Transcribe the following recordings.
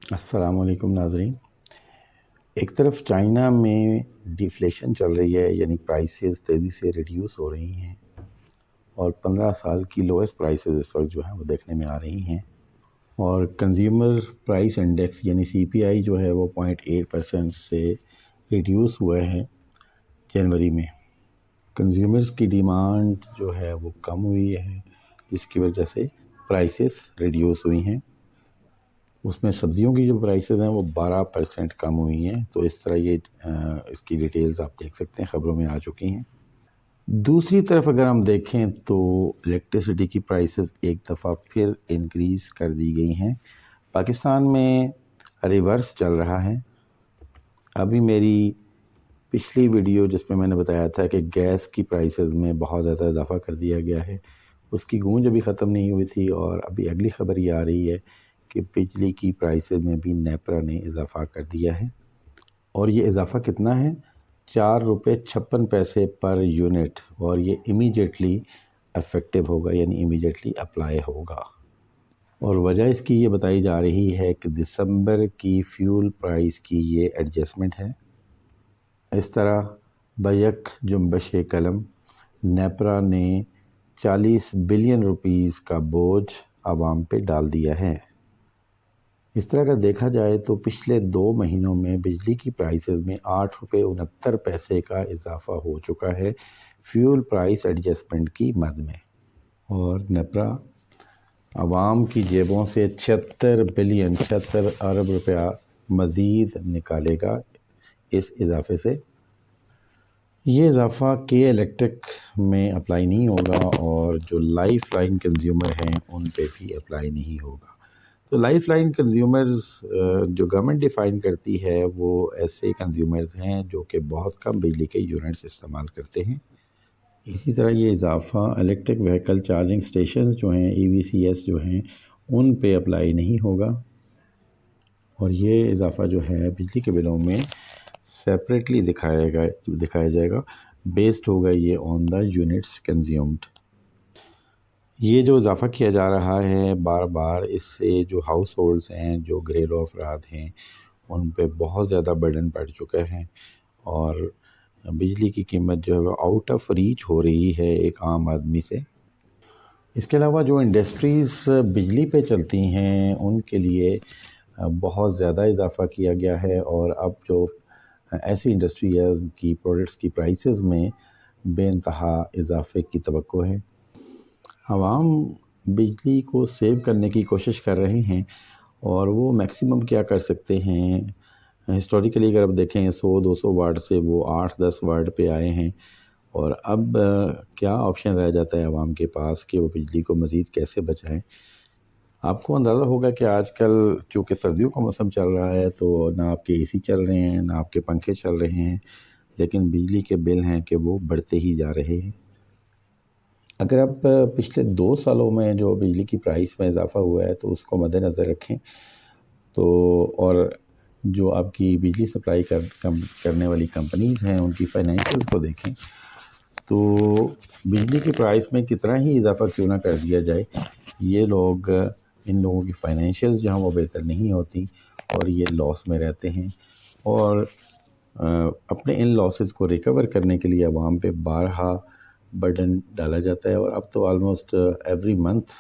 السلام علیکم ناظرین۔ ایک طرف چائنا میں ڈیفلیشن چل رہی ہے، یعنی پرائسز تیزی سے ریڈیوس ہو رہی ہیں اور 15 سال کی لوئسٹ پرائسز اس وقت جو ہیں وہ دیکھنے میں آ رہی ہیں، اور کنزیومر پرائس انڈیکس یعنی CPI جو ہے وہ 0.8% سے ریڈیوس ہوا ہے جنوری میں۔ کنزیومرز کی ڈیمانڈ جو ہے وہ کم ہوئی ہے، جس کی وجہ سے پرائسز ریڈیوس ہوئی ہیں۔ اس میں سبزیوں کی جو پرائسز ہیں وہ 12% کم ہوئی ہیں، تو اس طرح یہ اس کی ڈیٹیلز آپ دیکھ سکتے ہیں، خبروں میں آ چکی ہیں۔ دوسری طرف اگر ہم دیکھیں تو الیکٹریسٹی کی پرائسز ایک دفعہ پھر انکریز کر دی گئی ہیں۔ پاکستان میں ریورس چل رہا ہے۔ ابھی میری پچھلی ویڈیو جس میں نے بتایا تھا کہ گیس کی پرائسز میں بہت زیادہ اضافہ کر دیا گیا ہے، اس کی گونج ابھی ختم نہیں ہوئی تھی، اور ابھی اگلی خبر یہ آ رہی ہے کہ بجلی کی پرائسز میں بھی نیپرا نے اضافہ کر دیا ہے، اور یہ اضافہ کتنا ہے؟ 4.56 روپے پر یونٹ، اور یہ امیجیٹلی افیکٹو ہوگا، یعنی امیجیٹلی اپلائی ہوگا۔ اور وجہ اس کی یہ بتائی جا رہی ہے کہ دسمبر کی فیول پرائس کی یہ ایڈجسٹمنٹ ہے۔ اس طرح بیک جنبش قلم نیپرا نے 40 بلین روپیز کا بوجھ عوام پہ ڈال دیا ہے۔ اس طرح اگر دیکھا جائے تو پچھلے 2 مہینوں میں بجلی کی پرائسز میں 8.69 روپے کا اضافہ ہو چکا ہے فیول پرائس ایڈجسٹمنٹ کی مد میں، اور نیپرا عوام کی جیبوں سے 76 ارب روپیہ مزید نکالے گا اس اضافے سے۔ یہ اضافہ کے الیکٹرک میں اپلائی نہیں ہوگا، اور جو لائف لائن کنزیومر ہیں ان پہ بھی اپلائی نہیں ہوگا۔ تو لائف لائن کنزیومرز جو گورنمنٹ ڈیفائن کرتی ہے وہ ایسے کنزیومرز ہیں جو کہ بہت کم بجلی کے یونٹس استعمال کرتے ہیں۔ اسی طرح یہ اضافہ الیکٹرک وہیکل چارجنگ سٹیشنز جو ہیں EVCS جو ہیں ان پہ اپلائی نہیں ہوگا، اور یہ اضافہ جو ہے بجلی کے بلوں میں سیپریٹلی دکھایا جائے گا، بیسڈ ہوگا یہ آن دا یونٹس کنزیومڈ۔ یہ جو اضافہ کیا جا رہا ہے بار بار، اس سے جو ہاؤس ہولڈز ہیں، جو گھریلو افراد ہیں، ان پہ بہت زیادہ برڈن پڑ چکا ہے، اور بجلی کی قیمت جو ہے آؤٹ آف ریچ ہو رہی ہے ایک عام آدمی سے۔ اس کے علاوہ جو انڈسٹریز بجلی پہ چلتی ہیں ان کے لیے بہت زیادہ اضافہ کیا گیا ہے، اور اب جو ایسی انڈسٹری ہے ان کی پروڈکٹس کی پرائسز میں بے انتہا اضافے کی توقع ہے۔ عوام بجلی کو سیو کرنے کی کوشش کر رہے ہیں، اور وہ میکسیمم کیا کر سکتے ہیں، ہسٹوریکلی اگر آپ دیکھیں 100-200 واٹ سے وہ 8-10 واٹ پہ آئے ہیں، اور اب کیا آپشن رہ جاتا ہے عوام کے پاس کہ وہ بجلی کو مزید کیسے بچائیں۔ آپ کو اندازہ ہوگا کہ آج کل چونکہ سردیوں کا موسم چل رہا ہے تو نہ آپ کے AC چل رہے ہیں، نہ آپ کے پنکھے چل رہے ہیں، لیکن بجلی کے بل ہیں کہ وہ بڑھتے ہی جا رہے ہیں۔ اگر آپ پچھلے 2 سالوں میں جو بجلی کی پرائس میں اضافہ ہوا ہے تو اس کو مد نظر رکھیں تو، اور جو آپ کی بجلی سپلائی کرنے والی کمپنیز ہیں ان کی فائنینشیل کو دیکھیں تو بجلی کی پرائس میں کتنا ہی اضافہ کیوں نہ کر دیا جائے، ان لوگوں کی فائنینشیلز جو ہیں وہ بہتر نہیں ہوتی، اور یہ لاس میں رہتے ہیں، اور اپنے ان لاسز کو ریکور کرنے کے لیے عوام پہ بارہا برڈن ڈالا جاتا ہے، اور اب تو آلموسٹ ایوری منتھ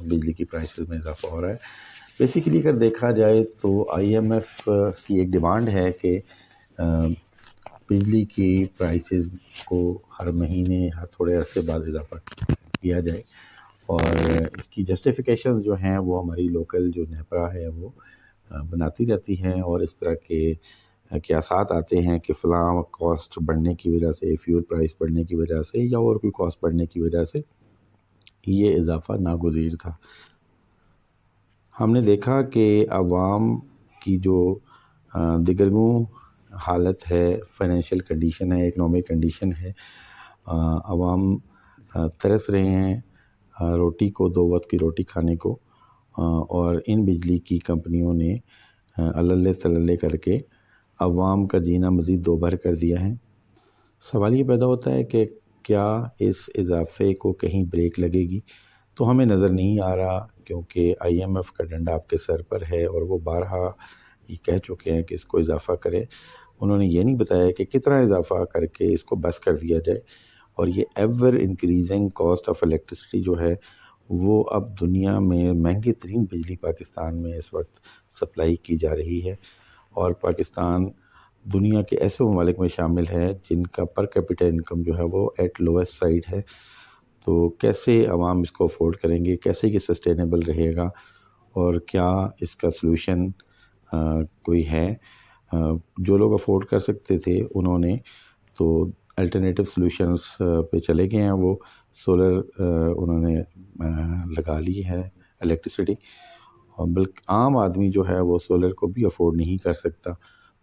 بجلی کی پرائسز میں اضافہ ہو رہا ہے۔ بیسیکلی اگر دیکھا جائے تو IMF کی ایک ڈیمانڈ ہے کہ بجلی کی پرائسز کو ہر مہینے ہر تھوڑے عرصے بعد اضافہ کیا جائے، اور اس کی جسٹیفیکیشنز جو ہیں وہ ہماری لوکل جو نیپرا ہے وہ بناتی رہتی ہیں، اور اس طرح کے قیاسات آتے ہیں کہ فلاں کاسٹ بڑھنے کی وجہ سے، فیول پرائس بڑھنے کی وجہ سے، یا اور کوئی کاسٹ بڑھنے کی وجہ سے یہ اضافہ ناگزیر تھا۔ ہم نے دیکھا کہ عوام کی جو دگرگوں حالت ہے، فائنینشیل کنڈیشن ہے، اکنامک کنڈیشن ہے، عوام ترس رہے ہیں روٹی کو، 2 وقت کی روٹی کھانے کو، اور ان بجلی کی کمپنیوں نے اللہ تللے کر کے عوام کا جینا مزید دوبھر کر دیا ہے۔ سوال یہ پیدا ہوتا ہے کہ کیا اس اضافے کو کہیں بریک لگے گی؟ تو ہمیں نظر نہیں آ رہا، کیونکہ IMF کا ڈنڈا آپ کے سر پر ہے اور وہ بارہا یہ کہہ چکے ہیں کہ اس کو اضافہ کرے۔ انہوں نے یہ نہیں بتایا کہ کتنا اضافہ کر کے اس کو بس کر دیا جائے، اور یہ ever increasing cost of electricity جو ہے وہ اب دنیا میں مہنگی ترین بجلی پاکستان میں اس وقت سپلائی کی جا رہی ہے، اور پاکستان دنیا کے ایسے ممالک میں شامل ہے جن کا پر کیپٹا انکم جو ہے وہ ایٹ لویسٹ سائڈ ہے۔ تو کیسے عوام اس کو افورڈ کریں گے، کیسے یہ سسٹینیبل رہے گا، اور کیا اس کا سلوشن کوئی ہے؟ جو لوگ افورڈ کر سکتے تھے انہوں نے تو الٹرنیٹیو سلوشنس پہ چلے گئے ہیں، وہ سولر انہوں نے لگا لی ہے الیکٹریسٹی، بلکہ عام آدمی جو ہے وہ سولر کو بھی افورڈ نہیں کر سکتا۔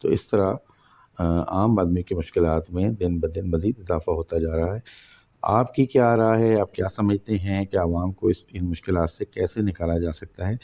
تو اس طرح عام آدمی کی مشکلات میں دن بدن مزید اضافہ ہوتا جا رہا ہے۔ آپ کی کیا رائے ہے؟ آپ کیا سمجھتے ہیں کہ عوام کو ان مشکلات سے کیسے نکالا جا سکتا ہے؟